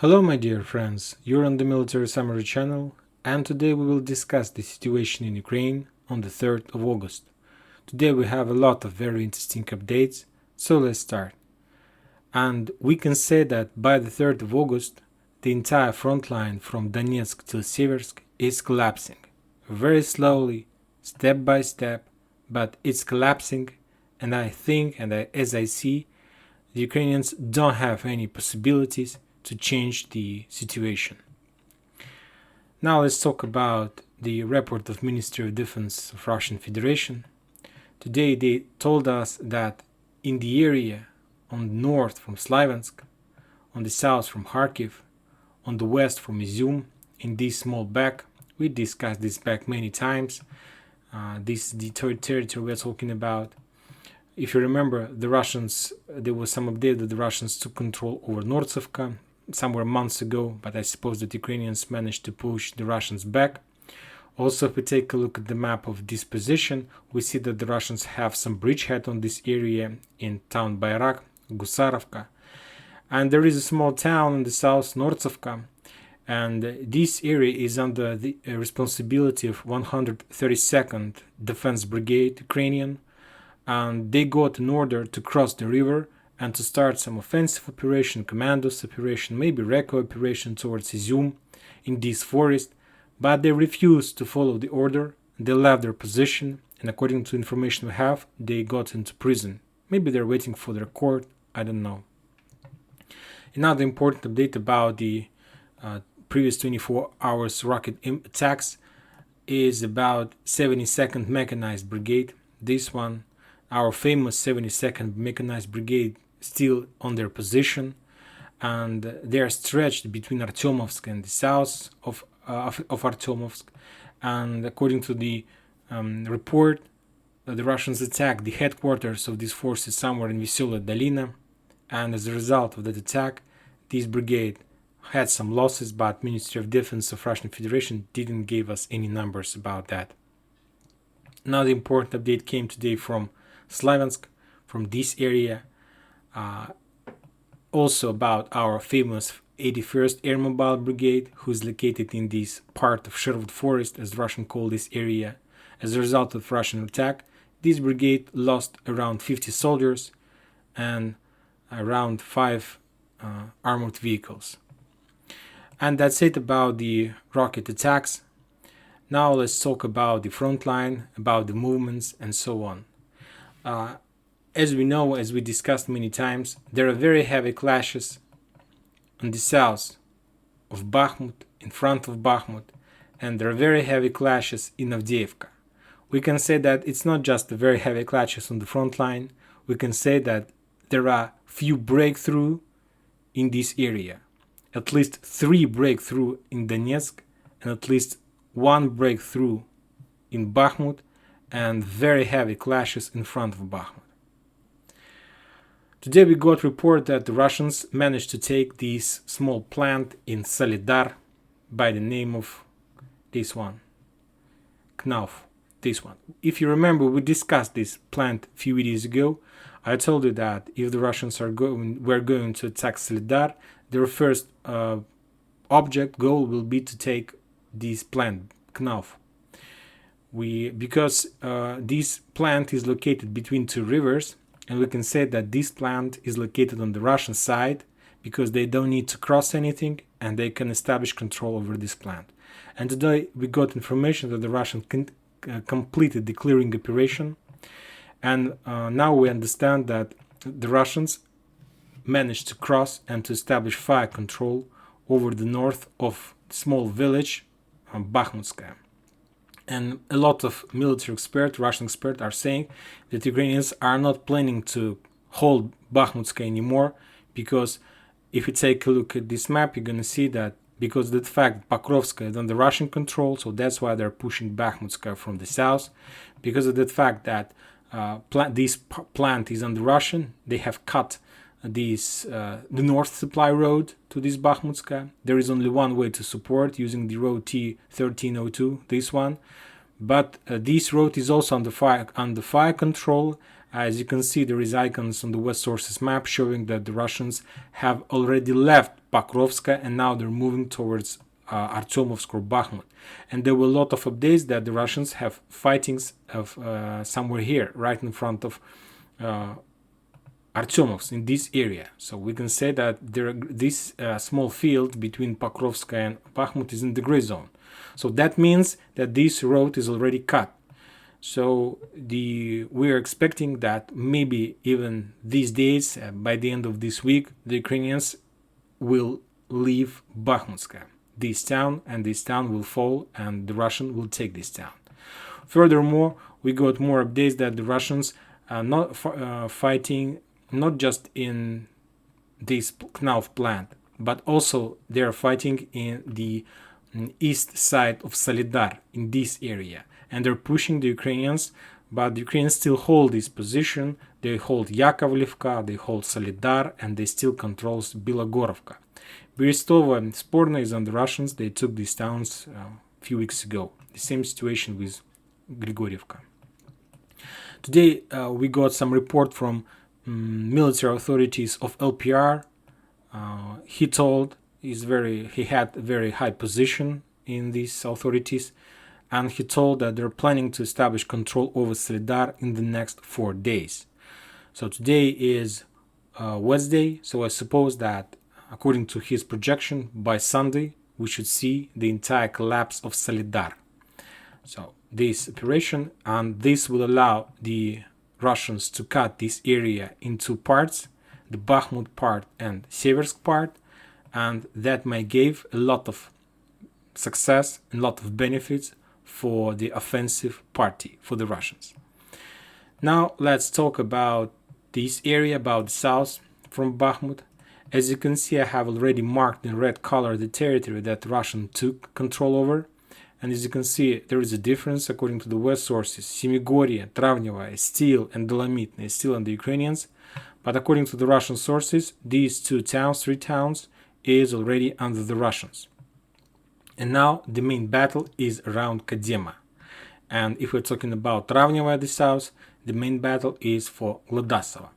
Hello, my dear friends. You're on the Military Summary channel, and today we will discuss the situation in Ukraine on the 3rd of August. Today we have a lot of very interesting updates, so let's start. And we can say that by the 3rd of August, the entire front line from Donetsk to Seversk is collapsing. Very slowly, step by step, but it's collapsing, and I think, as I see, the Ukrainians don't have any possibilities to change the situation. Now let's talk about the report of Ministry of Defense of Russian Federation. Today they told us that in the area on the north from Slavyansk, on the south from Kharkiv, on the west from Izium, in this small back, we discussed this back many times. This is the territory we're talking about. If you remember, the Russians, there was some update that the Russians took control over Nordsovka somewhere months ago, but I suppose that Ukrainians managed to push the Russians back. Also, if we take a look at the map of this position, we see that the Russians have some bridgehead on this area in town Bayrak, Gusarovka. And there is a small town in the south, Nordsovka, and this area is under the responsibility of 132nd Defense Brigade, Ukrainian, and they got an order to cross the river and to start some offensive operation, commandos operation, maybe recon operation towards Izium in this forest, but they refused to follow the order. They left their position, and according to information we have, they got into prison. Maybe they're waiting for their court, I don't know. Another important update about the previous 24 hours rocket attacks is about 72nd Mechanized Brigade. This one, our famous 72nd Mechanized Brigade, still on their position, and they are stretched between Artyomovsk and the south of Artyomovsk. And according to the report, the Russians attacked the headquarters of these forces somewhere in Veselaya Dolina, and as a result of that attack, this brigade had some losses, but Ministry of Defense of Russian Federation didn't give us any numbers about that. Another important update came today from Slavyansk, from this area, also about our famous 81st Air Mobile Brigade, who is located in this part of Sherwood Forest, as Russian call this area. As a result of Russian attack, this brigade lost around 50 soldiers and around 5 armored vehicles. And that's it about the rocket attacks. Now let's talk about the front line, about the movements, and so on. As we know, as we discussed many times, there are very heavy clashes on the south of Bakhmut, in front of Bakhmut, and there are very heavy clashes in Avdiivka. We can say that it's not just the very heavy clashes on the front line, we can say that there are few breakthrough in this area. At least 3 breakthrough in Donetsk, and at least 1 breakthrough in Bakhmut, and very heavy clashes in front of Bakhmut. Today we got report that the Russians managed to take this small plant in Solidar by the name of this one, Knauf, this one. If you remember, we discussed this plant a few videos ago. I told you that if the Russians were going to attack Solidar, their first goal will be to take this plant, Knauf. Because this plant is located between 2 rivers, and we can say that this plant is located on the Russian side because they don't need to cross anything and they can establish control over this plant. And today we got information that the Russians completed the clearing operation, and now we understand that the Russians managed to cross and to establish fire control over the north of the small village Bakhmutskaya. And a lot of military experts, Russian experts, are saying that Ukrainians are not planning to hold Bakhmutskaya anymore, because if you take a look at this map, you're going to see that because of the fact Pokrovskaya is under Russian control, so that's why they're pushing Bakhmutskaya from the south. Because of the fact that this plant is under Russian, they have cut the north supply road to this Bakhmutskaya. There is only one way to support, using the road T1302, this one. But this road is also under fire control. As you can see, there is icons on the West Sources map showing that the Russians have already left Pokrovska, and now they're moving towards Artyomovsk or Bakhmut. And there were a lot of updates that the Russians have fightings of somewhere here, right in front of Artyomovsk, in this area. So we can say that this small field between Pokrovska and Bakhmut is in the gray zone. So that means that this road is already cut. So we're expecting that maybe even these days, by the end of this week, the Ukrainians will leave Bakhmutska, this town, and this town will fall and the Russian will take this town. Furthermore, we got more updates that the Russians are not fighting not just in this Knauf plant, but also they are fighting in the east side of Solidar, in this area, and they're pushing the Ukrainians, but the Ukrainians still hold this position. They hold Yakovlivka, they hold Solidar, and they still control Bilogorovka. Berestovo and Sporno is on the Russians. They took these towns a few weeks ago. The same situation with Grigorievka. Today we got some report from military authorities of LPR. He had a very high position in these authorities, and he told that they're planning to establish control over Solidar in the next 4 days. So today is Wednesday, so I suppose that according to his projection, by Sunday we should see the entire collapse of Solidar. So this operation, and this will allow the Russians to cut this area into parts, the Bakhmut part and Seversk part, and that may give a lot of success and a lot of benefits for the offensive party, for the Russians. Now let's talk about this area, about the south from Bakhmut. As you can see, I have already marked in red color the territory that the Russians took control over. And as you can see, there is a difference according to the West sources. Semigorye, Travneva, Stil, and Dolomitny is still on the Ukrainians. But according to the Russian sources, these three towns, is already under the Russians. And now the main battle is around Kadema. And if we're talking about Travneva at the south, the main battle is for Glodasova.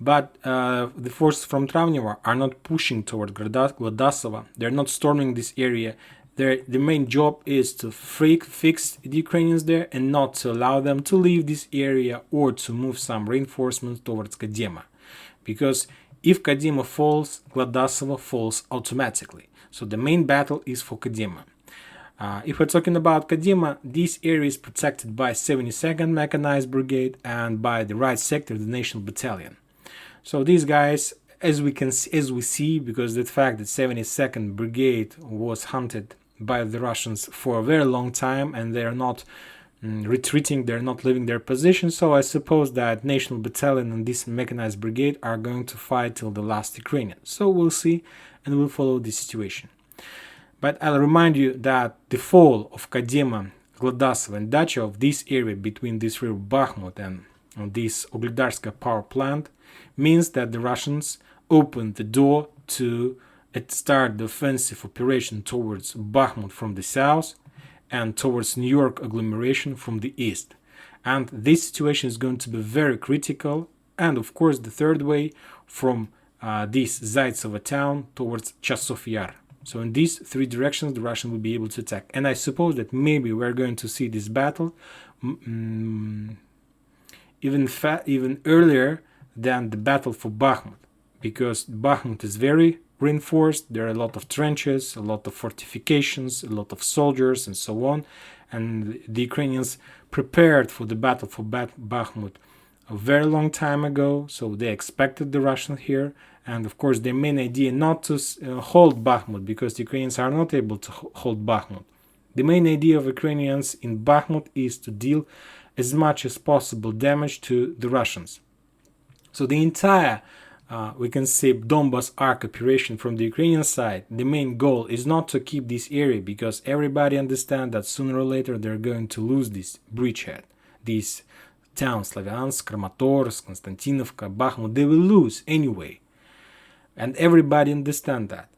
But the forces from Travneva are not pushing toward Glodasova. They're not storming this area. The main job is to fix the Ukrainians there and not to allow them to leave this area or to move some reinforcements towards Kadema. Because if Kadema falls, Glodasova falls automatically. So the main battle is for Kadema. If we're talking about Kadema, this area is protected by 72nd Mechanized Brigade and by the right sector, the National Battalion. So these guys, as we see, because the fact that 72nd Brigade was hunted by the Russians for a very long time and they are not retreating, they're not leaving their position. So I suppose that National Battalion and this Mechanized Brigade are going to fight till the last Ukrainian. So we'll see and we'll follow this situation. But I'll remind you that the fall of Kadema, Glodasov and Dachau, this area between this river Bakhmut and this Ugledarska power plant, means that the Russians opened the door to start the offensive operation towards Bakhmut from the south and towards New York agglomeration from the east. And this situation is going to be very critical. And of course, the third way from this Zaitsevo town towards Chasov Yar. So in these three directions, the Russians will be able to attack. And I suppose that maybe we're going to see this battle even earlier than the battle for Bakhmut, because Bakhmut is very reinforced. There are a lot of trenches, a lot of fortifications, a lot of soldiers, and so on. And the Ukrainians prepared for the battle for Bakhmut a very long time ago, so they expected the Russians here. And of course, their main idea not to hold Bakhmut, because the Ukrainians are not able to hold Bakhmut. The main idea of Ukrainians in Bakhmut is to deal as much as possible damage to the Russians. So the entire, we can say, Donbas Arc operation from the Ukrainian side, the main goal is not to keep this area, because everybody understands that sooner or later they're going to lose this bridgehead. These towns, Slavyansk, Kramatorsk, Konstantinovka, Bakhmut, they will lose anyway. And everybody understands that.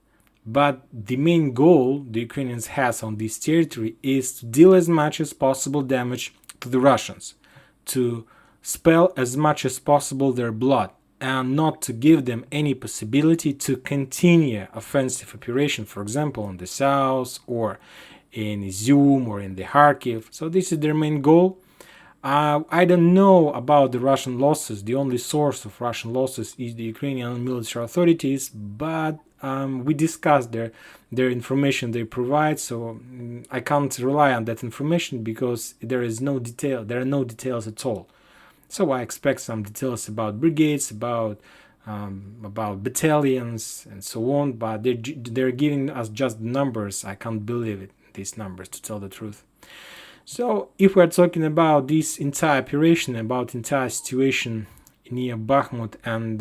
But the main goal the Ukrainians has on this territory is to deal as much as possible damage to the Russians, to spill as much as possible their blood. and not to give them any possibility to continue offensive operation, for example, in the south or in Izium or in the Kharkiv. So this is their main goal. I don't know about the Russian losses. The only source of Russian losses is the Ukrainian military authorities, but we discussed their information they provide, so I can't rely on that information because there are no details at all. So I expect some details about brigades, about battalions, and so on. But they're giving us just numbers. I can't believe it, these numbers, to tell the truth. So if we're talking about this entire operation, about entire situation near Bakhmut and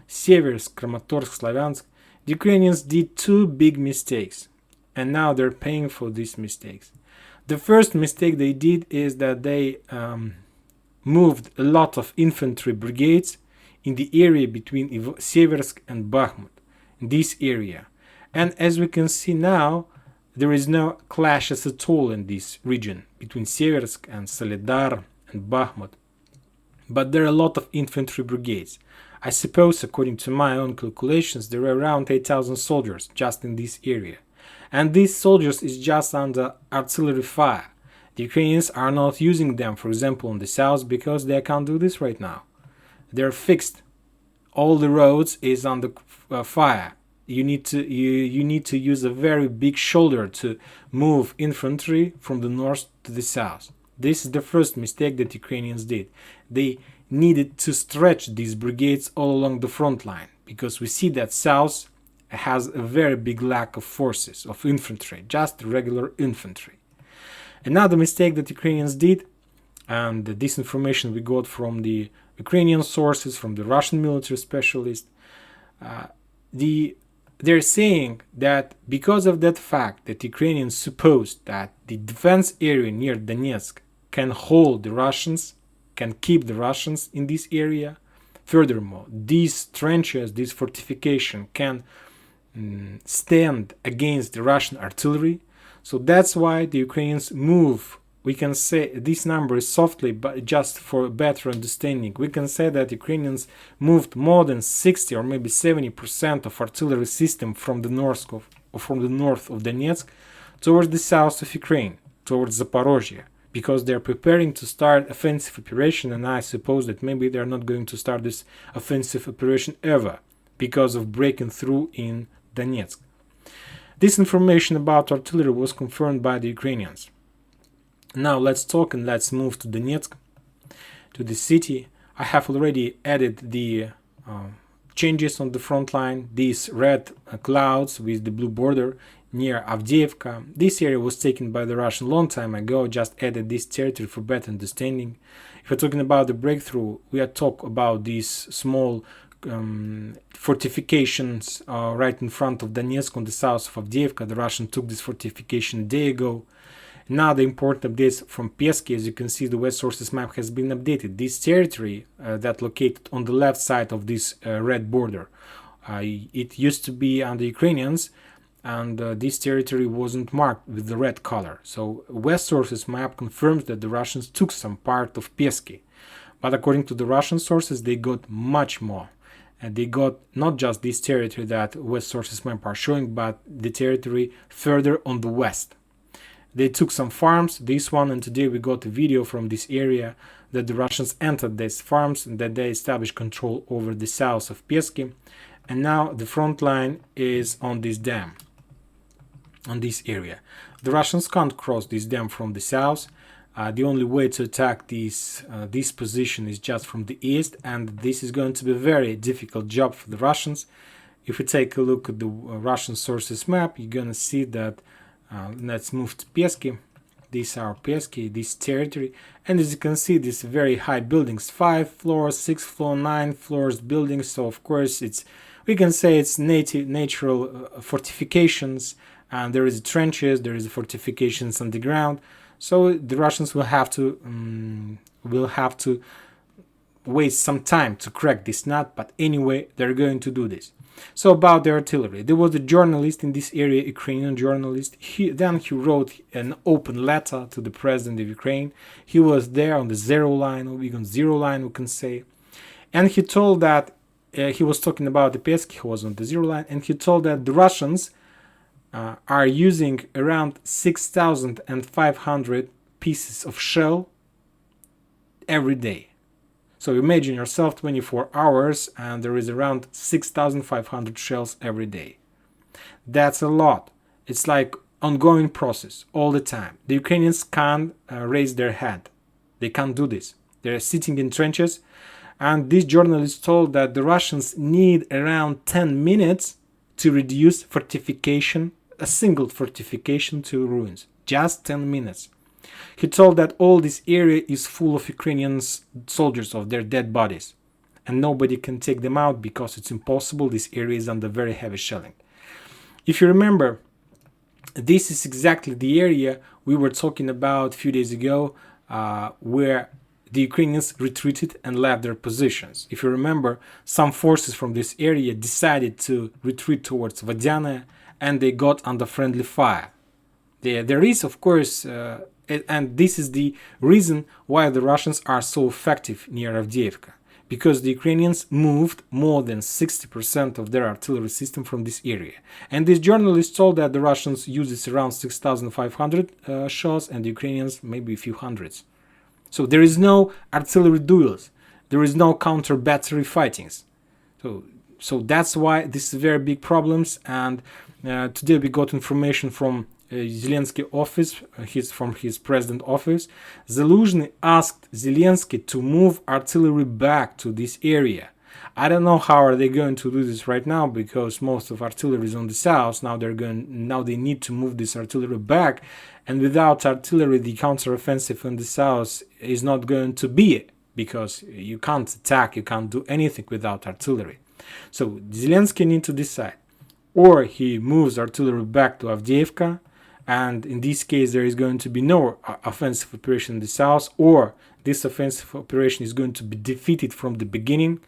Seversk, Kramatorsk, Slavyansk, the Ukrainians did two big mistakes, and now they're paying for these mistakes. The first mistake they did is that they moved a lot of infantry brigades in the area between Seversk and Bakhmut, in this area. And as we can see now, there is no clashes at all in this region between Seversk and Soledar and Bakhmut. But there are a lot of infantry brigades. I suppose, according to my own calculations, there are around 8,000 soldiers just in this area. And these soldiers is just under artillery fire. The Ukrainians are not using them, for example, in the south, because they can't do this right now. They're fixed. All the roads is under fire. You need to use a very big shoulder to move infantry from the north to the south. This is the first mistake that Ukrainians did. They needed to stretch these brigades all along the front line, because we see that south has a very big lack of forces, of infantry, just regular infantry. Another mistake that Ukrainians did, and this information we got from the Ukrainian sources, from the Russian military specialist, they're saying that because of that fact that Ukrainians supposed that the defense area near Donetsk can hold the Russians, can keep the Russians in this area. Furthermore, these trenches, this fortification can stand against the Russian artillery. So that's why the Ukrainians move. We can say this number is softly, but just for better understanding, we can say that Ukrainians moved more than 60 or maybe 70% of artillery system from the north of Donetsk towards the south of Ukraine, towards Zaporozhye, because they're preparing to start offensive operation, and I suppose that maybe they're not going to start this offensive operation ever because of breaking through in Donetsk. This information about artillery was confirmed by the Ukrainians. Now let's talk and let's move to Donetsk, to the city. I have already added the changes on the front line, these red clouds with the blue border near Avdiivka. This area was taken by the Russian long time ago, just added this territory for better understanding. If we're talking about the breakthrough, we are talking about these small fortifications right in front of Donetsk on the south of Avdiivka. The Russians took this fortification a day ago. Now the important updates from Piesky. As you can see, the West Sources map has been updated. This territory that located on the left side of this red border, it used to be under Ukrainians, and this territory wasn't marked with the red color. So West Sources map confirms that the Russians took some part of Piesky. But according to the Russian sources, they got much more. And they got not just this territory that West Sources map are showing, but the territory further on the west. They took some farms, this one, and today we got a video from this area that the Russians entered these farms and that they established control over the south of Piesky. And now the front line is on this dam, on this area. The Russians can't cross this dam from the south. The only way to attack this position is just from the east, and this is going to be a very difficult job for the Russians. If we take a look at the Russian sources map, you're going to see that let's move to Piesky. These are Piesky, this territory, and as you can see, these very high buildings, 5 floors, 6 floors, 9 floors buildings. So of course we can say it's natural fortifications, and there is trenches, there is fortifications on the ground. So the Russians will have to waste some time to crack this nut, but anyway, they're going to do this. So about the artillery, there was a journalist in this area, Ukrainian journalist. He wrote an open letter to the president of Ukraine. He was there on the zero line, or even zero line, we can say. And he told that he was talking about the Pesky, who was on the zero line, and he told that the Russians are using around 6,500 pieces of shell every day. So imagine yourself 24 hours and there is around 6,500 shells every day. That's a lot. It's like ongoing process all the time. The Ukrainians can't raise their head. They can't do this. They're sitting in trenches, and this journalist told that the Russians need around 10 minutes to reduce fortification, a single fortification, to ruins. Just 10 minutes. He told that all this area is full of Ukrainian soldiers, of their dead bodies, and nobody can take them out because it's impossible. This area is under very heavy shelling. If you remember, this is exactly the area we were talking about a few days ago, where the Ukrainians retreated and left their positions. If you remember, some forces from this area decided to retreat towards Vodyane, and they got under friendly fire. There is, of course, and this is the reason why the Russians are so effective near Avdiivka, because the Ukrainians moved more than 60% of their artillery system from this area. And this journalist told that the Russians uses around 6,500 shells and the Ukrainians maybe a few hundreds. So there is no artillery duels, there is no counter battery fightings. So that's why this is very big problems. And today we got information from Zelensky office, from his president office. Zaluzhny asked Zelensky to move artillery back to this area. I don't know how are they going to do this right now, because most of artillery is on the south. Now they need to move this artillery back, and without artillery the counteroffensive in the south is not going to be, because you can't attack, you can't do anything without artillery. So Zelensky needs to decide, or he moves artillery back to Avdiivka, and in this case there is going to be no offensive operation in the south, or this offensive operation is going to be defeated from the beginning,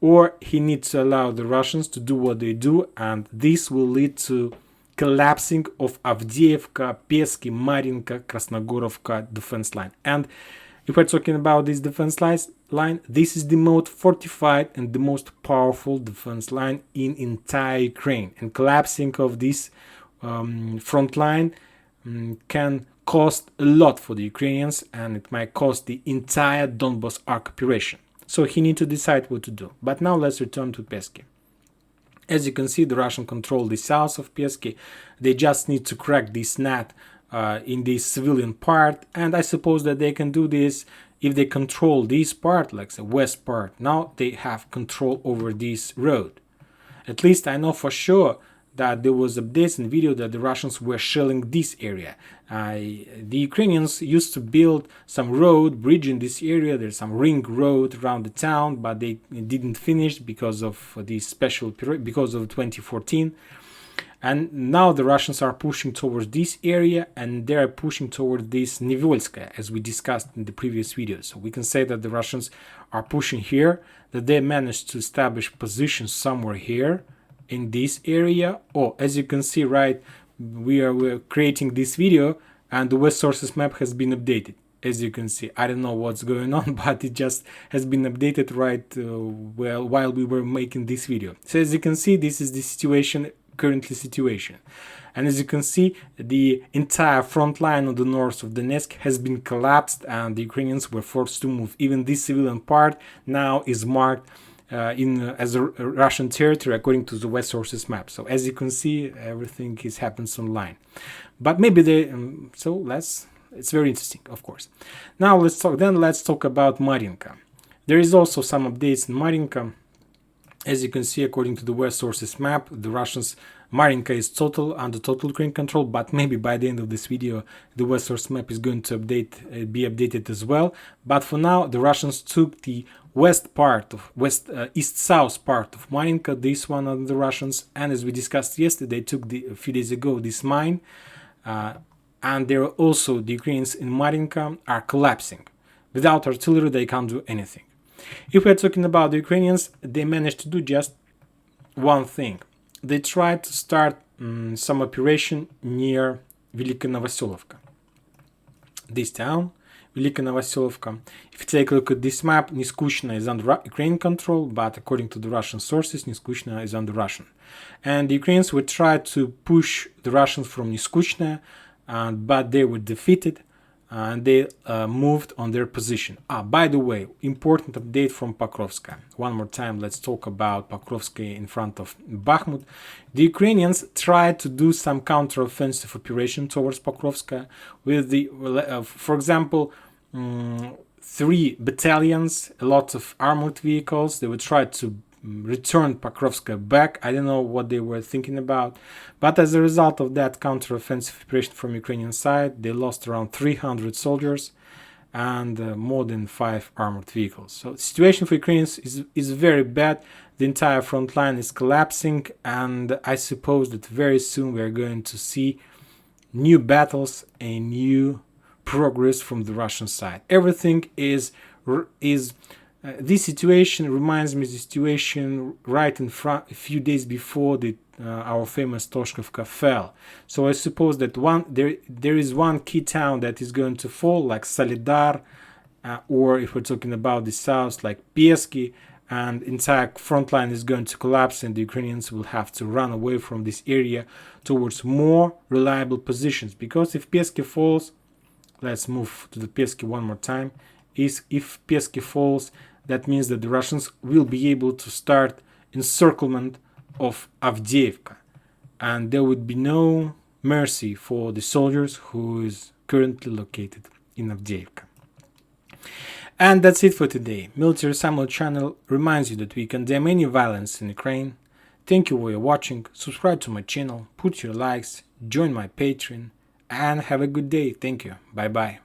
or he needs to allow the Russians to do what they do, and this will lead to collapsing of Avdiivka, Pesky, Marinka, Krasnogorovka defense line. And if we're talking about this defense line, this is the most fortified and the most powerful defense line in entire Ukraine. And collapsing of this front line can cost a lot for the Ukrainians, and it might cost the entire Donbas arc operation. So he needs to decide what to do. But now let's return to Pesky. As you can see, the Russians control the south of Pesky. They just need to crack this net in this civilian part, and I suppose that they can do this if they control this part, like the west part. Now they have control over this road. At least I know for sure that there was updates in video that the Russians were shelling this area. The Ukrainians used to build some bridge in this area. There's some ring road around the town, but they didn't finish because of the special period, because of 2014. And now the Russians are pushing towards this area, and they are pushing towards this Nivolskaya, as we discussed in the previous video. So we can say that the Russians are pushing here, that they managed to establish positions somewhere here in this area. Oh, as you can see, right, we're creating this video, and the West Sources map has been updated. As you can see, I don't know what's going on, but it just has been updated right while we were making this video. So as you can see, this is the current situation. And as you can see, the entire front line on the north of Donetsk has been collapsed, and the Ukrainians were forced to move. Even this civilian part now is marked as a Russian territory according to the West Sources map. So as you can see, everything happens online. But maybe it's very interesting, of course. Now let's talk about Marinka. There is also some updates in Marinka. As you can see, according to the West Sources map, the Russians' Marinka is under total Ukraine control, but maybe by the end of this video, the West Source map is going to be updated as well. But for now, the Russians took the east-south part of Marinka, this one of the Russians, and as we discussed yesterday, took a few days ago this mine, and there are also the Ukrainians in Marinka are collapsing. Without artillery, they can't do anything. If we're talking about the Ukrainians, they managed to do just one thing. They tried to start some operation near Velika Novoselovka. This town, Velika Novoselovka. If you take a look at this map, Niskushna is under Ukrainian control, but according to the Russian sources, Niskushna is under Russian. And the Ukrainians would try to push the Russians from Niskushna, but they were defeated and they moved on their position. By the way, important update from Pokrovska. One more time, let's talk about Pokrovska in front of Bakhmut. The Ukrainians tried to do some counter-offensive operation towards Pokrovska with the, for example, 3 battalions, a lot of armored vehicles. They would try to return Pokrovska back. I don't know what they were thinking about, but as a result of that counter-offensive operation from Ukrainian side, they lost around 300 soldiers and more than 5 armored vehicles. So the situation for Ukrainians is very bad. The entire front line is collapsing, and I suppose that very soon we are going to see new battles and new progress from the Russian side. Everything is this situation reminds me of the situation right in front, a few days before our famous Toshkovka fell. So I suppose that there is one key town that is going to fall, like Solidar, or if we're talking about the south, like Piesky, and entire front line is going to collapse, and the Ukrainians will have to run away from this area towards more reliable positions. Because if Piesky falls, let's move to the Piesky one more time. If Piesky falls, that means that the Russians will be able to start encirclement of Avdiivka, and there would be no mercy for the soldiers who is currently located in Avdiivka. And that's it for today. Military Samuel channel reminds you that we condemn any violence in Ukraine. Thank you for your watching. Subscribe to my channel, put your likes, join my Patreon, and have a good day. Thank you. Bye bye.